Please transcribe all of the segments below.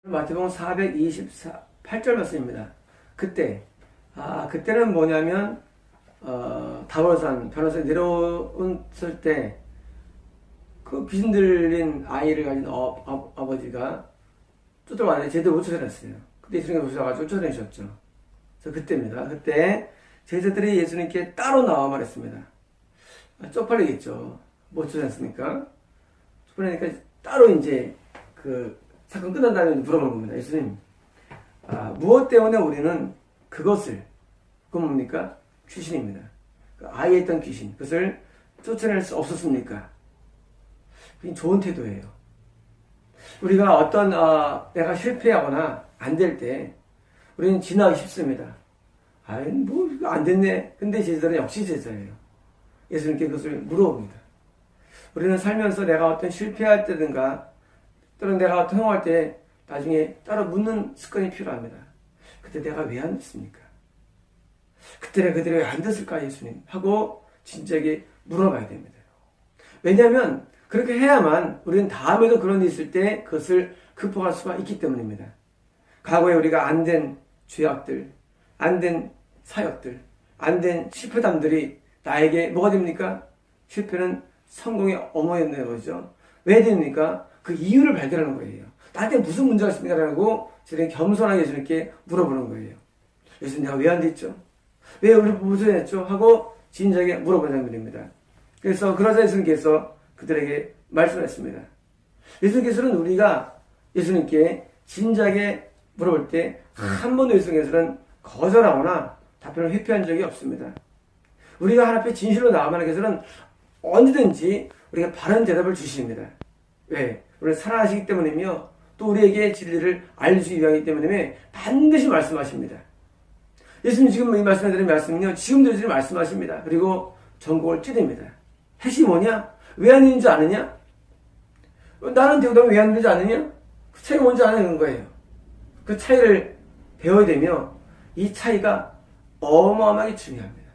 마태복음 428절 말씀입니다. 그때는 뭐냐면 다볼산 변호사 내려왔을 때 그 귀신 들린 아이를 가진 아버지가 쫓아왔는데 제대로 못 쫓아냈어요. 그때 예수님이 오셔가지고 쫓아내셨죠. 그래서 그때입니다. 그때 제자들이 예수님께 따로 나와 말했습니다. 쪽팔리겠죠. 못 쫓아냈으니까. 쪽팔리니까 따로 이제 그 사건 끝난 다음에 물어보는 겁니다. 예수님, 무엇 때문에 우리는 그건 뭡니까? 귀신입니다. 그 아이에 있던 귀신, 그것을 쫓아낼 수 없었습니까? 그게 좋은 태도예요. 우리가 어떤 내가 실패하거나 안 될 때 우리는 지나가기 쉽습니다. 뭐 안 됐네. 근데 제자들은 역시 제자예요. 예수님께 그것을 물어봅니다. 우리는 살면서 내가 어떤 실패할 때든가 또는 내가 통화할 때 나중에 따로 묻는 습관이 필요합니다. 그때 내가 왜 안 됐습니까? 그때 내가 그대로 왜 안 됐을까 예수님? 하고 진지하게 물어봐야 됩니다. 왜냐하면 그렇게 해야만 우리는 다음에도 그런 일이 있을 때 그것을 극복할 수가 있기 때문입니다. 과거에 우리가 안 된 죄악들, 안 된 사역들, 안 된 실패담들이 나에게 뭐가 됩니까? 실패는 성공의 어머니였는 거죠. 왜 됩니까? 그 이유를 발견하는 거예요. 나한테 무슨 문제가 있습니까? 라고 저는 겸손하게 예수님께 물어보는 거예요. 예수님, 내가 왜 안 됐죠? 왜 우리 못했죠? 하고 진지하게 물어보는 장면입니다. 그래서 그러자 예수님께서 그들에게 말씀했습니다. 예수님께서는 우리가 예수님께 진지하게 물어볼 때 한 번도 예수님께서는 거절하거나 답변을 회피한 적이 없습니다. 우리가 하나님 앞에 진실로 나아가는 것은 언제든지 우리가 바른 대답을 주십니다. 왜? 우리를 사랑하시기 때문이며 또 우리에게 진리를 알려주기 위하기 때문에 반드시 말씀하십니다. 예수님 지금 이 말씀드린 말씀은요, 지금도 예수님 말씀하십니다. 그리고 전곡을 찌릅니다. 핵심이 뭐냐? 왜 안 되는지 아느냐? 나는 대우다면 왜 안 되는지 아느냐? 그 차이가 뭔지 아는 거예요. 그 차이를 배워야 되며 이 차이가 어마어마하게 중요합니다.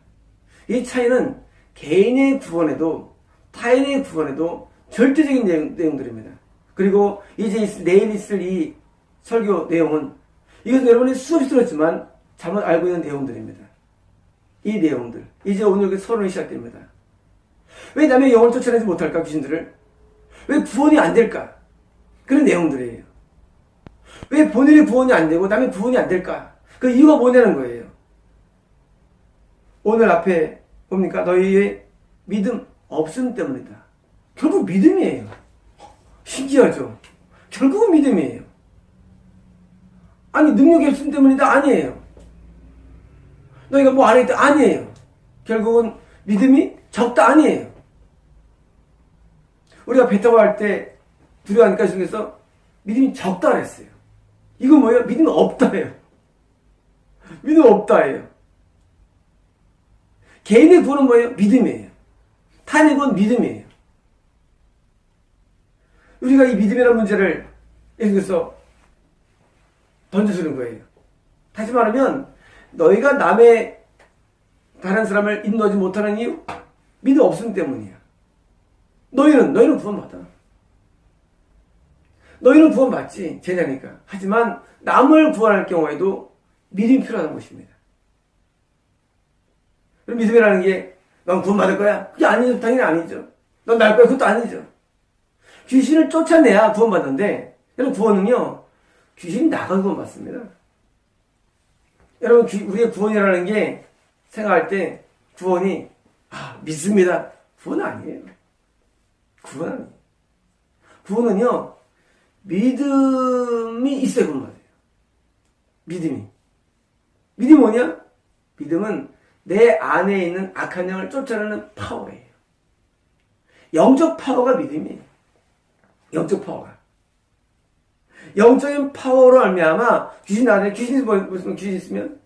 이 차이는 개인의 구원에도 타인의 구원에도 절대적인 내용들입니다. 그리고 이제 내일 있을 이 설교 내용은 이것은 여러분이 수없이 들었지만 잘못 알고 있는 내용들입니다. 이 내용들 이제 오늘 서론이 시작됩니다. 왜 남의 영을 쫓아내지 못할까? 귀신들을 왜 구원이 안 될까? 그런 내용들이에요. 왜 본인의 구원이 안 되고 남의 구원이 안 될까? 그 이유가 뭐냐는 거예요. 오늘 앞에 뭡니까? 너희의 믿음 없음 때문이다. 결국 믿음이에요. 신기하죠? 결국은 믿음이에요. 아니 능력이 없음 때문이다? 아니에요. 너희가 뭐 안 했다? 아니에요. 결국은 믿음이 적다? 아니에요. 우리가 배 타고 할 때 두려워하니까 중에서 믿음이 적다 그랬어요. 이거 뭐예요? 믿음이 없다예요. 믿음 없다예요. 개인의 구원은 뭐예요? 믿음이에요. 타인의 구원은 믿음이에요. 우리가 이 믿음이라는 문제를 예수께서 던져주는 거예요. 다시 말하면 너희가 남의 다른 사람을 인도하지 못하는 이유? 믿음 없음 때문이야. 너희는 구원받아. 너희는 구원받지, 제자니까. 하지만 남을 구원할 경우에도 믿음이 필요한 것입니다. 그럼 믿음이라는 게 넌 구원받을 거야? 그게 아니죠. 당연히 아니죠. 넌 날 거야? 그것도 아니죠. 귀신을 쫓아내야 구원받는데 여러분 구원은요, 귀신이 나가 구원받습니다. 여러분 우리의 구원이라는 게 생각할 때 구원이 믿습니다. 구원은 아니에요. 구원은 아니에요. 구원은요, 믿음이 있어야 구원받아요. 믿음이 뭐냐? 믿음은 내 안에 있는 악한 영을 쫓아내는 파워예요. 영적 파워가 믿음이에요. 영적 파워가. 영적인 파워로 말미암아 귀신 안에 무슨 귀신 있으면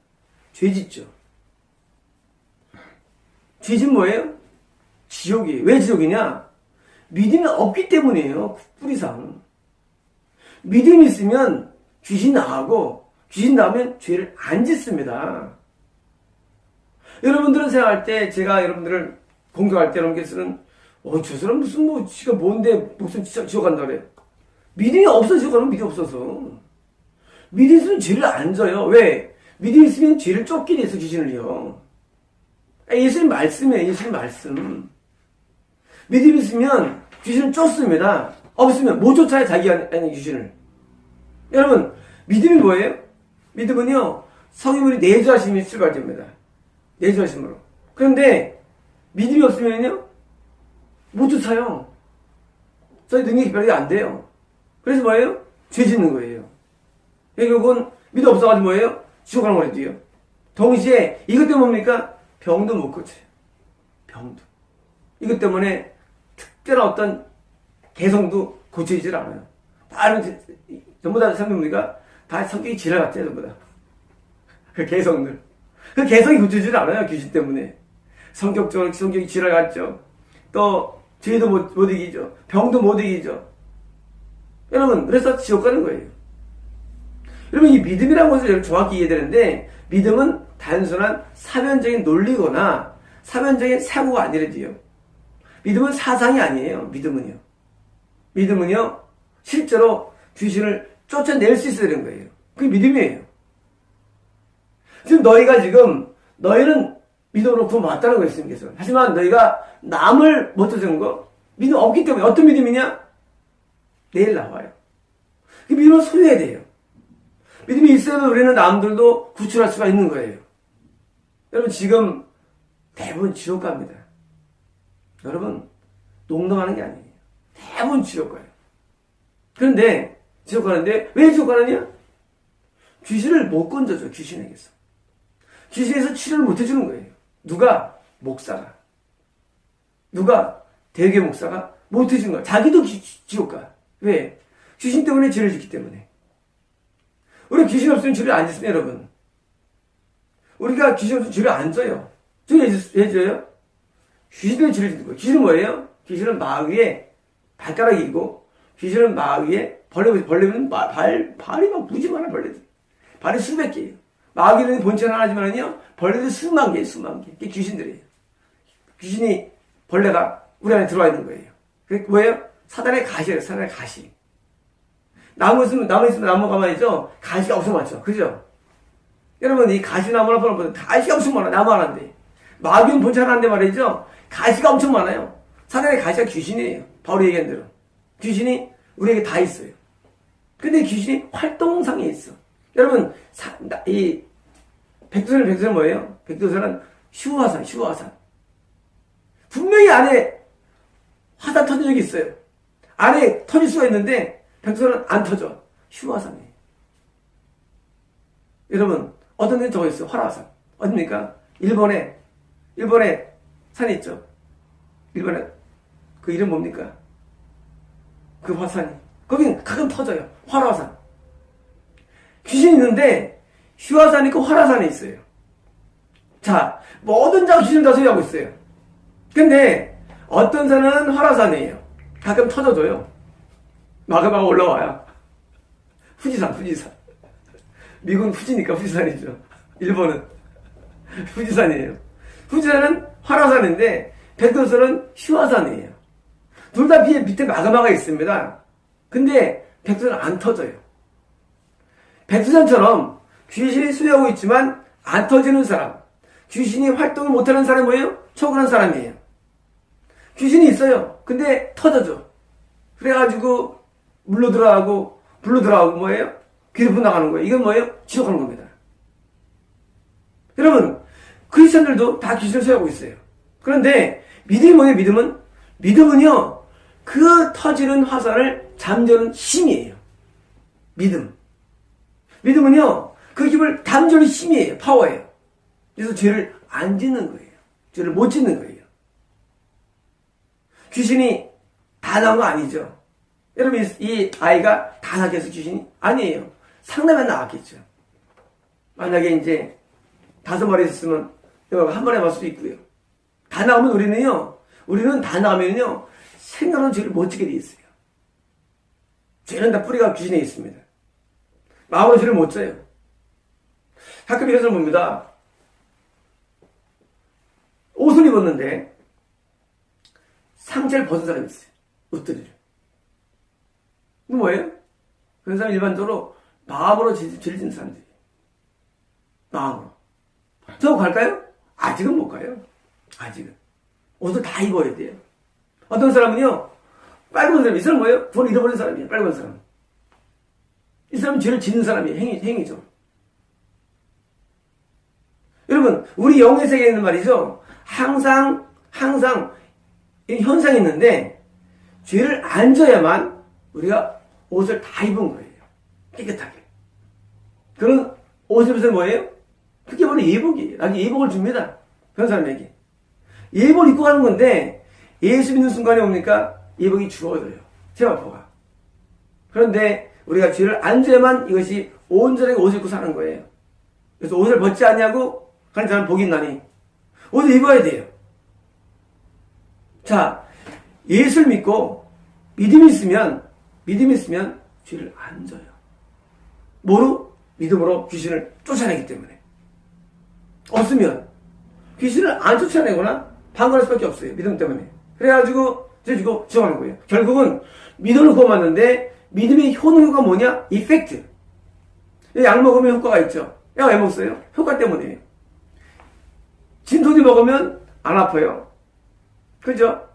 죄 짓죠. 죄 짓 뭐예요? 지옥이에요. 왜 지옥이냐? 믿음이 없기 때문이에요. 뿌리상. 믿음이 있으면 귀신 나가고 귀신 나오면 죄를 안 짓습니다. 여러분들은 생각할 때 제가 여러분들을 공격할 때 여러분께서는 저 사람 무슨 지가 뭔데 무슨 지옥 간다 그래. 믿음이 없어 지옥 가는 믿음이 없어서. 믿음 있으면 죄를 안 져요. 왜? 믿음 있으면 죄를 쫓게 돼서 귀신을요. 예수님 말씀이에요. 예수님 말씀. 믿음 있으면 귀신을 쫓습니다. 없으면 못 쫓아요. 자기 안에 귀신을. 여러분, 믿음이 뭐예요? 믿음은요, 성인물이 내주하심이 출발됩니다. 내주하심으로. 그런데 믿음이 없으면요, 못 쫓아요. 저희 능력이 별로 안 돼요. 그래서 뭐예요? 죄 짓는 거예요. 결국은 믿음 없어가지고 뭐예요? 지옥 가는 거래도요. 동시에 이것 때문에 뭡니까? 병도 못 고쳐요. 병도. 이것 때문에 특별한 어떤 개성도 고쳐지질 않아요. 다른 전부 다 성격입니까? 다 성격이 지랄 같아요. 전부 다. 그 개성들. 그 개성이 고쳐지질 않아요. 귀신 때문에. 성격이 지랄 같죠. 또 죄도 못 이기죠. 병도 못 이기죠. 여러분, 그래서 지옥 가는 거예요. 여러분, 이 믿음이라는 것을 정확히 이해되는데, 믿음은 단순한 사변적인 논리거나 사변적인 사고가 아니래도요. 믿음은 사상이 아니에요. 믿음은요, 실제로 귀신을 쫓아낼 수 있어야 되는 거예요. 그게 믿음이에요. 지금 너희는 믿음으로 구원받았다는 거예요. 예수님께서. 하지만 너희가 남을 못 쫓는 거, 믿음 없기 때문에. 어떤 믿음이냐? 내일 나와요. 그 믿음을 소유해야 돼요. 믿음이 있어야만 우리는 남들도 구출할 수가 있는 거예요. 여러분, 지금 대부분 지옥 갑니다. 여러분, 농담하는 게 아니에요. 대부분 지옥 가요. 그런데 지옥 가는데 왜 지옥 가느냐? 귀신을 못 건져줘. 귀신에게서. 귀신에서 치료를 못 해주는 거예요. 누가? 목사가. 누가? 대개 목사가 못 해주는 거야. 자기도 지옥 가. 왜? 귀신 때문에 죄를 짓기 때문에. 우리 귀신 없으면 죄를 안 짓습니다, 여러분. 우리가 귀신 없으면 죄를 안 져요. 죄를 왜 져요? 귀신 때문에 죄를 짓는 거예요. 귀신은 뭐예요? 귀신은 마귀의 발가락이고, 귀신은 마귀의 벌레는 발이 막 무지 많아, 벌레들. 발이 수백 개예요. 마귀는 본체는 하나지만요, 벌레들이 수만 개. 이게 귀신들이에요. 귀신이, 벌레가 우리 안에 들어와 있는 거예요. 그게 뭐예요? 사단의 가시예요, 사단의 가시. 나무 있으면 나무 가만히 있죠? 가시가 엄청 많죠. 그죠? 여러분, 이 가시나무나 보면 가시가 엄청 많아요. 나무 하나인데. 마귀는 본체 하나인데 말이죠? 가시가 엄청 많아요. 사단의 가시가 귀신이에요. 바로 얘기한 대로. 귀신이 우리에게 다 있어요. 근데 귀신이 활동상에 있어. 여러분, 이 백두산은 뭐예요? 백두산은 휴화산. 분명히 안에 화산 터진 적이 있어요. 안에 터질 수가 있는데 백두산은 안 터져. 휴화산이에요. 여러분, 어떤 데는 저거 있어요. 활화산. 어딥니까? 일본에 산이 있죠. 일본에 그 이름 뭡니까? 그 화산이. 거긴 가끔 터져요. 활화산. 귀신이 있는데 휴화산이 있고 활화산이 있어요. 자, 모든 자가 귀신을 다 소유하고 있어요. 근데 어떤 산은 활화산이에요. 가끔 터져줘요. 마그마가 올라와요. 후지산. 미국은 후지니까 후지산이죠. 일본은 후지산이에요. 후지산은 활화산인데 백두산은 휴화산이에요. 둘 다 밑에 마그마가 있습니다. 근데 백두산은 안 터져요. 백두산처럼 귀신이 수여하고 있지만 안 터지는 사람, 귀신이 활동을 못하는 사람이 뭐예요? 초근한 사람이에요. 귀신이 있어요. 근데 터져줘. 그래가지고 물로 들어가고 불로 들어가고 뭐예요? 귀로 나가는 거예요. 이건 뭐예요? 지옥 가는 겁니다. 여러분, 크리스천들도 다 귀신을 소유하고 있어요. 그런데 믿음이 뭐예요? 믿음은요, 그 터지는 화살을 잠재우는 힘이에요. 믿음은요, 그 힘을 잠재우는 힘이에요. 파워예요. 그래서 죄를 안 짓는 거예요. 죄를 못 짓는 거예요. 귀신이 다 나온 거 아니죠. 여러분, 이 아이가 다 낳겠어, 귀신이? 아니에요. 상당히 나왔겠죠. 만약에 이제 5마리 있으면 한 번에 나올 수도 있고요. 다 나오면 우리는 다 나오면요, 생각은 죄를 못 짓게 돼 있어요. 죄는 다 뿌리가 귀신에 있습니다. 마음으로 죄를 못 져요. 가끔 이런 사람 봅니다. 옷을 입었는데 상체를 벗은 사람이 있어요. 옷들이를. 이거 뭐예요? 그런 사람 일반적으로 마음으로 죄를 짓는 사람들이. 마음으로. 저 갈까요? 아직은 못 가요. 아직은. 옷을 다 입어야 돼요. 어떤 사람은요, 빨간 사람, 이 사람 뭐예요? 구원을 잃어버린 사람이에요, 빨간 사람. 이 사람은 죄를 짓는 사람이에요, 행위죠. 여러분, 우리 영의 세계에는 말이죠, 항상, 현상이 있는데, 죄를 안 져야만 우리가 옷을 다 입은 거예요. 깨끗하게. 그런 옷을 입으면 뭐예요? 그게 바로 예복이에요. 나중에 예복을 줍니다. 그런 사람에게. 예복을 입고 가는 건데, 예수 믿는 순간에 옵니까? 예복이 주어져요. 세마포가. 그런데 우리가 죄를 안 져야만 이것이 온전하게 옷을 입고 사는 거예요. 그래서 옷을 벗지 않냐고 하는 사람은 복이 있나니 옷을 입어야 돼요. 자, 예수를 믿고 믿음이 있으면 죄를 안 져요. 뭐로? 믿음으로 귀신을 쫓아내기 때문에. 없으면 귀신을 안 쫓아내거나 방관할 수밖에 없어요. 믿음 때문에. 그래가지고 죄 주고 지정하는 거예요. 결국은 믿음을 구원받는데 믿음의 효능가 뭐냐? 이펙트. 약 먹으면 효과가 있죠. 약 왜 먹었어요? 효과 때문이에요. 진토제 먹으면 안 아파요. 그죠?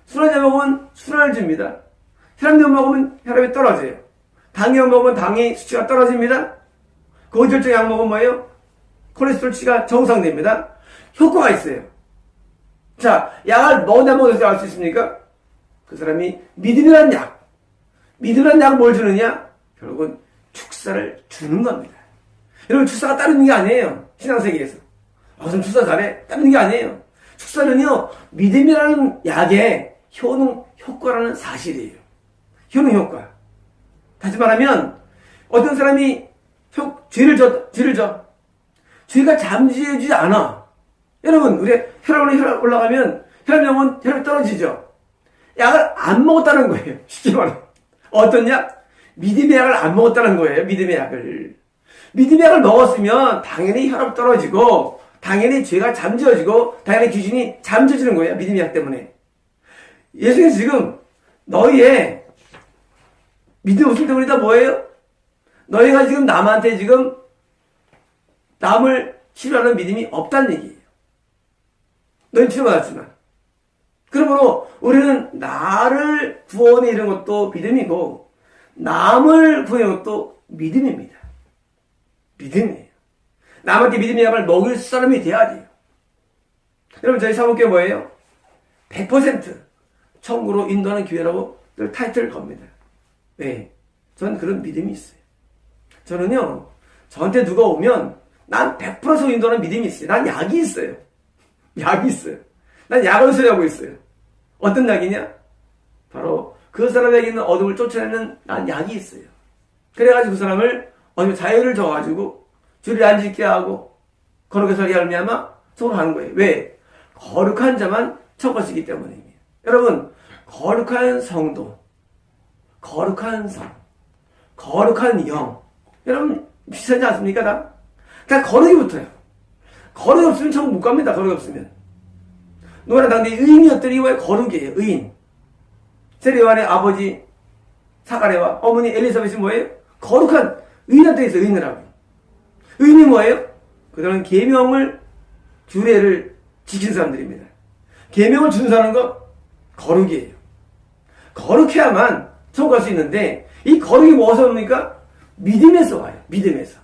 순환제 먹으면 순환을 줍니다. 혈압약 먹으면 혈압이 떨어져요. 당뇨 먹으면 당의 수치가 떨어집니다. 고지혈증 약 먹으면 뭐예요? 콜레스테롤 치가 정상됩니다. 효과가 있어요. 자, 약을 먹었냐 먹었냐 알 수 있습니까? 그 사람이 믿음이라는 약. 믿음이라는 약을 뭘 주느냐? 결국은 축사를 주는 겁니다. 여러분, 축사가 따르는 게 아니에요. 신앙세계에서. 무슨 축사 잘해? 따르는 게 아니에요. 축사는요, 믿음이라는 약의 효과라는 사실이에요. 효과. 다시 말하면, 어떤 사람이 죄를 져. 죄가 잠재주지 않아. 여러분, 우리 혈압 올라가면 혈압이 떨어지죠. 약을 안 먹었다는 거예요. 쉽게 말하면. 어떤 약? 믿음의 약을 안 먹었다는 거예요. 믿음의 약을. 믿음의 약을 먹었으면 당연히 혈압 떨어지고, 당연히 죄가 잠재워지고, 당연히 귀신이 잠재워지는 거예요. 믿음의 약 때문에. 예수님은 지금 너희의 믿음 없을 때문이다 뭐예요? 너희가 지금 남한테 지금 남을 치료하는 믿음이 없다는 얘기예요. 너희는 치료받았지만. 그러므로 우리는 나를 구원해 이런 것도 믿음이고 남을 구원하는 것도 믿음입니다. 믿음이에요. 남한테 믿음의 약을 먹일 사람이 돼야 돼요. 여러분, 저희 사목교회 뭐예요? 100% 천국으로 인도하는 교회라고 늘 타이틀을 겁니다. 네, 저는 그런 믿음이 있어요. 저는요, 저한테 누가 오면 난 100% 인도하는 믿음이 있어요. 난 약이 있어요. 약이 있어요. 난 약을 소유하고 있어요. 어떤 약이냐? 바로 그 사람에게 있는 어둠을 쫓아내는 난 약이 있어요. 그래가지고 그 사람을 어둠의 자유를 줘가지고 주를 안 짓게 하고 거룩하게 살게 하려면 속으로 하는 거예요. 왜? 거룩한 자만 처벌시기 때문입니다. 여러분, 거룩한 성도, 거룩한 성, 거룩한 영. 여러분, 비슷하지 않습니까? 다 거룩이 붙어요. 거룩이 없으면 천국 못 갑니다. 거룩이 없으면. 노아나 당대 의인이었더니 왜 거룩이에요? 의인. 세례요한의 아버지 사가랴와 어머니 엘리사벳이 뭐예요? 거룩한 의인한테 있어요. 의인이라고. 의인이 뭐예요? 그들은 계명을 규례를 지킨 사람들입니다. 계명을 준수하는 거 거룩이에요. 거룩해야만 천국 갈 수 있는데 이 거룩이 무엇에서 옵니까? 믿음에서 와요. 믿음에서.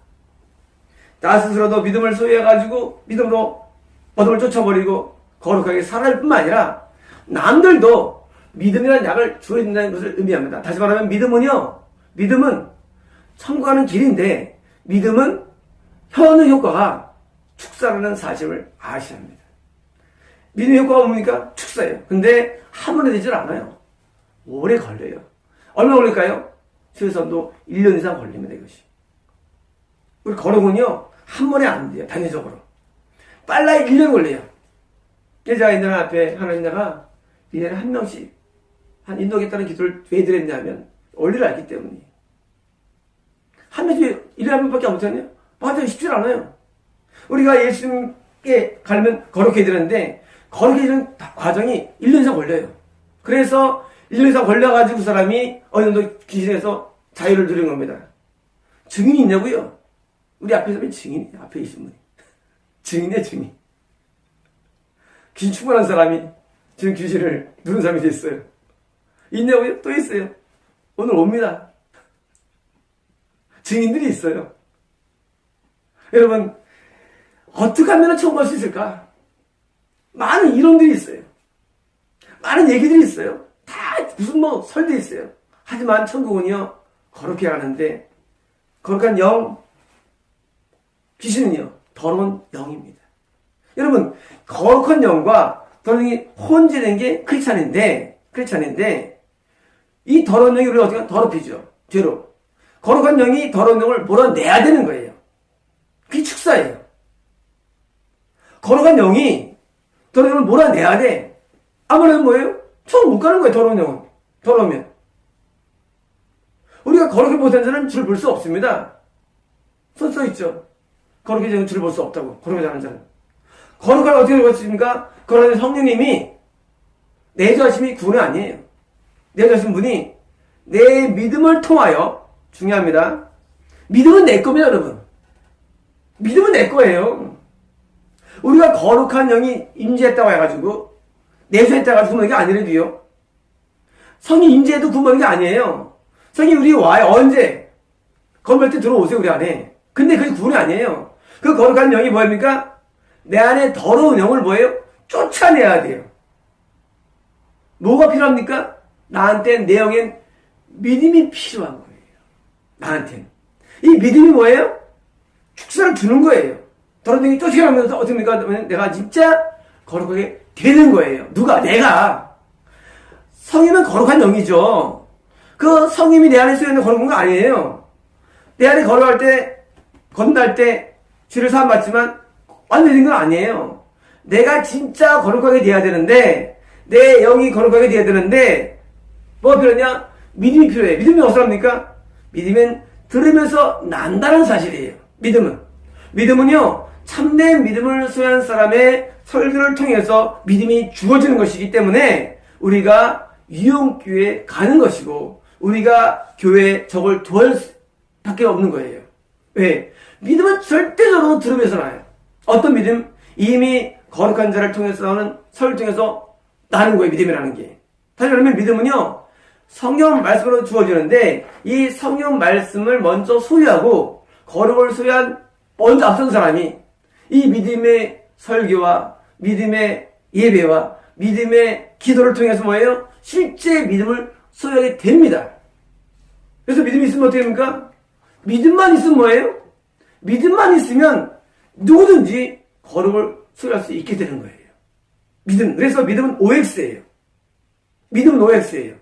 나 스스로도 믿음을 소유해가지고 믿음으로 어둠을 쫓아버리고 거룩하게 살아갈 뿐만 아니라 남들도 믿음이라는 약을 주어야 된다는 것을 의미합니다. 다시 말하면 믿음은 천국 가는 길인데 믿음은 현의 효과가 축사라는 사실을 아셔야 합니다. 믿음의 효과가 뭡니까? 축사예요. 근데 한 번에 되질 않아요. 오래 걸려요. 얼마 걸릴까요? 최소한도 1년 이상 걸립니다. 이것이. 우리 거룩은요 한 번에 안 돼요. 단위적으로. 빨라야 1년 걸려요. 제가 인당 앞에 하나님나가 1년에 한 명씩 인도하겠다는 기도를 왜 드렸냐면 원리를 알기 때문이에요. 한 명씩 1년에 한 번밖에 안 못하네요. 맞아요. 쉽지 않아요. 우리가 예수님께 가려면 거룩해야 되는데 거룩해지는 과정이 1년 이상 걸려요. 그래서 1년 이상 걸려가지고 그 사람이 어느 정도 귀신에서 자유를 누리는 겁니다. 증인이 있냐고요? 우리 앞에 서면 증인이, 앞에 계신 분이. 증인이야, 증인. 귀신 충만한 사람이 지금 귀신을 누른 사람이 됐어요. 있냐고요? 또 있어요. 오늘 옵니다. 증인들이 있어요. 여러분, 어떻게 하면 천국 갈 수 있을까? 많은 이론들이 있어요. 많은 얘기들이 있어요. 다 무슨 설도 있어요. 하지만 천국은요, 거룩해 가는데, 거룩한 영, 귀신은요, 더러운 영입니다. 여러분, 거룩한 영과 더러운 영이 혼재된 게 크리스찬인데, 이 더러운 영이 우리가 어떻게 더럽히죠? 죄로. 거룩한 영이 더러운 영을 몰아내야 되는 거예요. 그게 축사예요. 거룩한 영이 더러운 영을 몰아내야 돼. 아무래도 뭐예요? 처음 못 가는 거예요, 더러운 영은. 더러우면. 우리가 거룩해 못한 자는 줄을 볼 수 없습니다. 써 있죠. 거룩해진 자는 줄을 볼 수 없다고. 거룩하지 않은 자는. 거룩한 어떻게 되겠습니까? 거룩한 성령님이 내주하심이 구원이 아니에요. 내주하신 분이 내 믿음을 통하여, 중요합니다. 믿음은 내 겁니다, 여러분. 믿음은 내 거예요. 우리가 거룩한 영이 임재했다고 해가지고 내주했다고 해가지고 구원한 게 아니라도요. 성이 임재해도 구원한 게 아니에요. 성이 우리 와요. 언제? 건물 때 들어오세요, 우리 안에. 근데 그게 구원이 아니에요. 그 거룩한 영이 뭐입니까? 내 안에 더러운 영을 뭐예요? 쫓아내야 돼요. 뭐가 필요합니까? 나한테 내 영엔 믿음이 필요한 거예요. 나한테는. 이 믿음이 뭐예요? 축사를 주는 거예요. 더러운 영이 쫓아가면서 어떻게 합니까? 내가 진짜 거룩하게 되는 거예요. 누가? 내가. 성이면 거룩한 영이죠. 그 성임이 내 안에 쓰여있는 거룩한 거 아니에요. 내 안에 걸어갈 때, 건날 때 죄를 사함받지만 완전히 건 아니에요. 내가 진짜 거룩하게 돼야 되는데, 내 영이 거룩하게 돼야 되는데, 뭐가 필요하냐? 믿음이 필요해. 믿음이 어디서 납니까? 믿음은 들으면서 난다는 사실이에요. 믿음은요, 참된 믿음을 소유한 사람의 설교를 통해서 믿음이 주어지는 것이기 때문에 우리가 유용교회에 가는 것이고, 우리가 교회에 저걸 도할 밖에 없는 거예요. 왜? 믿음은 절대적으로 들으면서 나요. 어떤 믿음? 이미 거룩한 자를 통해서 나오는 설을 통해서 나는 거예요, 믿음이라는 게. 다시 말하면 믿음은요, 성경 말씀으로 주어지는데, 이 성경 말씀을 먼저 소유하고, 거룩을 소유한 먼저 앞선 사람이, 이 믿음의 설교와, 믿음의 예배와, 믿음의 기도를 통해서 뭐예요? 실제 믿음을 소유하게 됩니다. 그래서 믿음이 있으면 어떻게 됩니까? 믿음만 있으면 뭐예요? 믿음만 있으면 누구든지 거룩을 소유할 수 있게 되는 거예요. 믿음. 그래서 믿음은 OX예요. 믿음은 OX예요.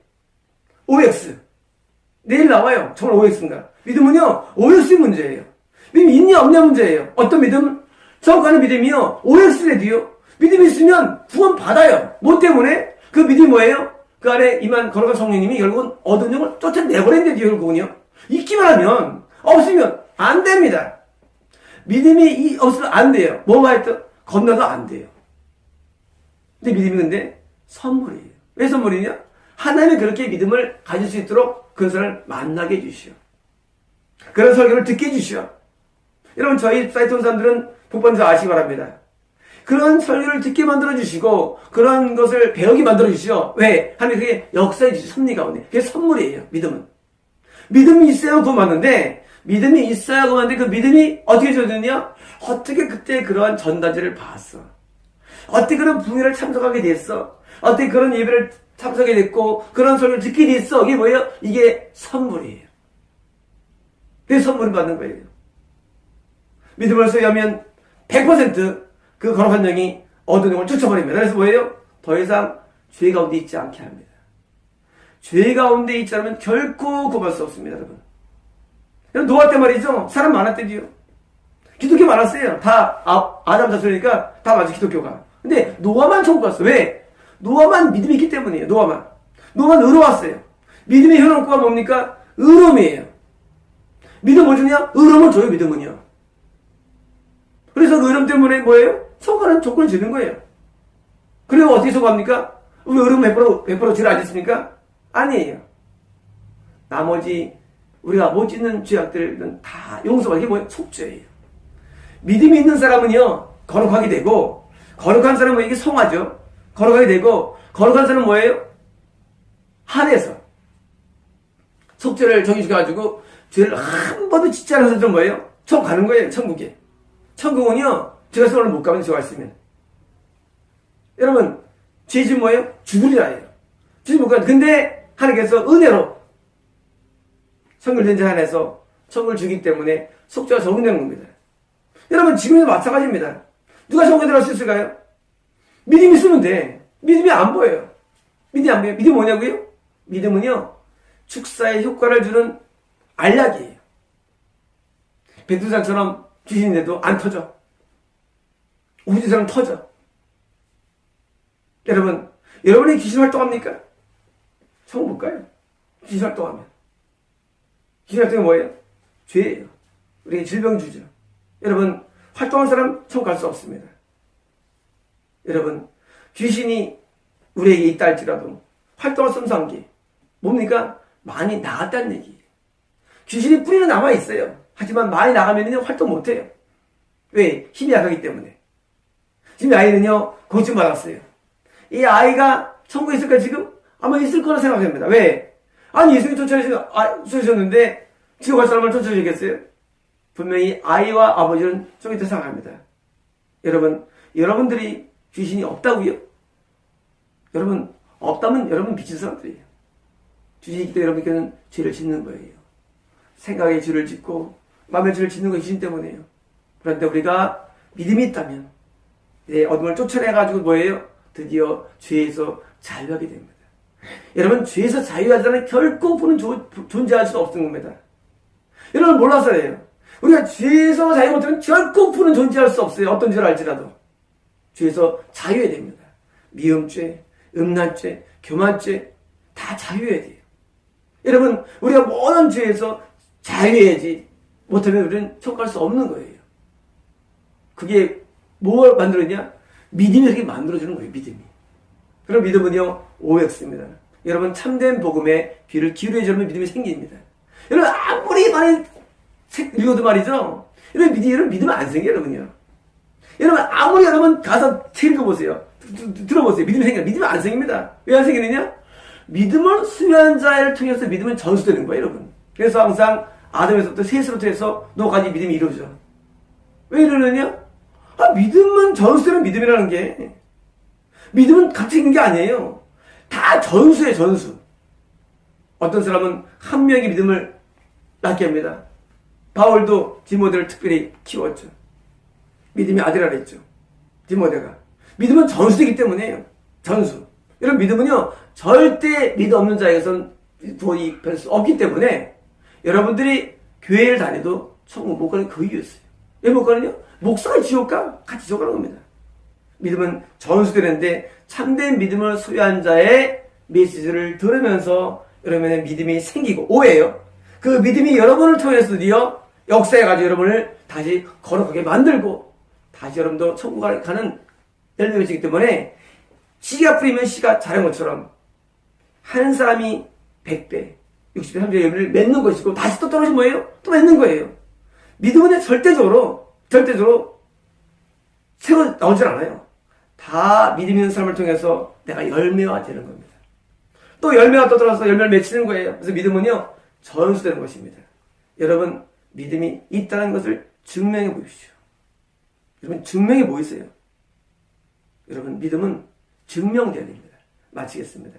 OX. 내일 나와요. 정말 OX인가? 믿음은요, OX 문제예요. 믿음이 있냐 없냐 문제예요. 어떤 믿음? 정확한 믿음이요, OX래도요. 믿음이 있으면 구원 받아요. 뭐 때문에? 그 믿음이 뭐예요? 그 안에 임한 거룩한 성령님이 결국은 얻은 영을 쫓아내버린대요, 결국은요. 있기만 하면, 없으면 안 됩니다. 믿음이 없으면 안 돼요. 뭐가 했든 건너도 안 돼요. 근데 믿음이 근데 선물이에요. 왜 선물이냐? 하나님이 그렇게 믿음을 가질 수 있도록 그런 사람을 만나게 해주시오. 그런 설교를 듣게 해주시오. 여러분, 저희 사이트 온 사람들은 복받는 줄 아시기 바랍니다. 그런 설교를 듣게 만들어주시고, 그런 것을 배우게 만들어주시오. 왜? 하나님 그게 역사해 주시오. 섭리 가운데. 그게 선물이에요, 믿음은. 믿음이 있어야 구원받는데, 믿음이 있어야 구원받는데, 그 믿음이 어떻게 주어졌냐? 어떻게 그때 그러한 전단지를 봤어? 어떻게 그런 부회를 참석하게 됐어? 어떻게 그런 예배를 참석하게 됐고, 그런 설교를 듣게 됐어? 이게 뭐예요? 이게 선물이에요. 그게 선물을 받는 거예요. 믿음을 소유하면 100% 그 거룩한 영이 얻은 영을 쫓아버립니다. 그래서 뭐예요? 더 이상 죄 가운데 있지 않게 합니다. 죄 가운데 있지 않으면 결코 구원할 수 없습니다, 여러분. 노아 때 말이죠. 사람 많았대요. 기독교 많았어요. 다 아담 자손이니까 다 맞아, 기독교가. 근데 노아만 천국 갔어. 왜? 노아만 믿음이 있기 때문이에요. 노아만 의로웠어요. 믿음의 효능과 뭡니까? 의로움이에요. 믿음 뭐 주냐? 의로움을 줘요, 믿음은요. 그래서 그 의로움 때문에 뭐예요? 소가는 조건을 주는 거예요. 그리고 어떻게 소가합니까? 우리 의로움 100% 죄를 안 짓습니까? 아니에요. 나머지 우리가 못 짓는 죄악들은 다 용서받는 게 뭐예요? 속죄예요. 믿음이 있는 사람은요, 거룩하게 되고, 거룩한 사람은 이게 성화죠. 거룩하게 되고, 거룩한 사람은 뭐예요? 하늘에서 속죄를 정해주셔가지고 죄를 한 번도 짓지 않은 사람은 뭐예요? 천국 가는 거예요. 천국에. 천국은요, 제가 서울을 못 가면 죄가 있으면. 여러분, 죄 지은 뭐예요? 죽으리라 해요. 죄 못 가는. 근데 하나님께서 은혜로 성결된 자 안에서 천국을 주기 때문에 속죄가 적용되는 겁니다. 여러분, 지금도 마찬가지입니다. 누가 천국에 들어갈 수 있을까요? 믿음이 있으면 돼. 믿음이 안 보여요. 믿음이 안 보여요. 믿음이 뭐냐고요? 믿음은요, 축사에 효과를 주는 알약이에요. 백두산처럼 귀신인데도 안 터져. 우주처럼 터져. 여러분, 여러분이 귀신 활동합니까? 천국 못 가요. 귀신 활동하면. 귀신 활동이 뭐예요? 죄예요. 우리에게 질병 주죠. 여러분, 활동한 사람 천국 갈 수 없습니다. 여러분, 귀신이 우리에게 있다 할지라도 활동할 수 없는 상기 뭡니까? 많이 나갔다는 얘기예요. 귀신이 뿌리는 남아있어요. 하지만 많이 나가면 활동 못해요. 왜? 힘이 약하기 때문에. 지금 이 아이는요, 고침 받았어요. 이 아이가 천국에 있을까 지금? 아마 있을 거라 생각합니다. 왜? 아니, 예수님 쫓아주셨는데 지옥 갈 사람을 쫓아주셨겠어요? 분명히 아이와 아버지는 좀 이따 생각합니다. 여러분, 여러분들이 귀신이 없다고요? 여러분, 없다면 여러분 미친 사람들이에요. 귀신이 있기 때문에 여러분께는 죄를 짓는 거예요. 생각에 죄를 짓고 마음의 죄를 짓는 건 귀신 때문에요. 그런데 우리가 믿음이 있다면 어둠을 쫓아내가지고 뭐예요? 드디어 죄에서 자유하게 됩니다. 여러분, 죄에서 자유하자는 결코 존재할 수 없는 겁니다. 여러분 몰라서예요. 우리가 죄에서 자유 못하면 결코 존재할 수 없어요. 어떤 죄를 알지라도. 죄에서 자유해야 됩니다. 미움죄, 음란죄, 교만죄 다 자유해야 돼요. 여러분, 우리가 모든 죄에서 자유해야지 못하면 우리는 천국 갈 수 없는 거예요. 그게 뭘 만들었냐? 믿음이 그렇게 만들어주는 거예요. 믿음이. 그럼 믿음은요, OX입니다. 여러분, 참된 복음에 귀를 기울여주면 믿음이 생깁니다. 여러분, 아무리 많이 책 읽어도 말이죠. 여러분, 믿으면 안 생겨요, 여러분요. 여러분, 아무리 여러분 가서 책 읽어보세요. 들어보세요. 믿음이 생겨요. 믿으면 안 생깁니다. 왜 안 생기느냐? 믿음을 수여한 자를 통해서 믿음은 전수되는 거예요, 여러분. 그래서 항상 아담에서부터 셋으로부터 해서 너까지 믿음이 이루어져. 왜 이러느냐? 믿음은 전수되는 믿음이라는 게, 믿음은 갑자기 있는 게 아니에요. 다 전수예요, 전수. 어떤 사람은 한 명의 믿음을 낳게 합니다. 바울도 디모데를 특별히 키웠죠. 믿음이 아들이라 했죠. 디모데가. 믿음은 전수되기 때문에요. 전수. 여러분, 믿음은요, 절대 믿음 없는 자에게선 구원이 별 수 없기 때문에 여러분들이 교회를 다녀도 천국 못 가는 그 이유였어요. 왜 못 가느냐? 목사가 지옥 가? 같이 지옥 가는 겁니다. 믿음은 전수되는데 참된 믿음을 소유한 자의 메시지를 들으면서 여러분의 믿음이 생기고, 오해예요. 그 믿음이 여러분을 통해서 드디어 역사해가지고 여러분을 다시 거룩하게 만들고 다시 여러분도 천국 가는 열매가 있기 때문에 씨가 뿌리면 씨가 자란 것처럼 한 사람이 100배, 60배, 30배 열매를 맺는 것이고 다시 또 떨어지면 뭐예요? 또 맺는 거예요. 믿음은 절대적으로 새로 나오질 않아요. 다 믿음 있는 사람을 통해서 내가 열매가 되는 겁니다. 또 열매가 또 들어서 열매를 맺히는 거예요. 그래서 믿음은요, 전수되는 것입니다. 여러분, 믿음이 있다는 것을 증명해 보십시오. 여러분, 증명이 뭐 있어요? 여러분, 믿음은 증명되어야 됩니다. 마치겠습니다.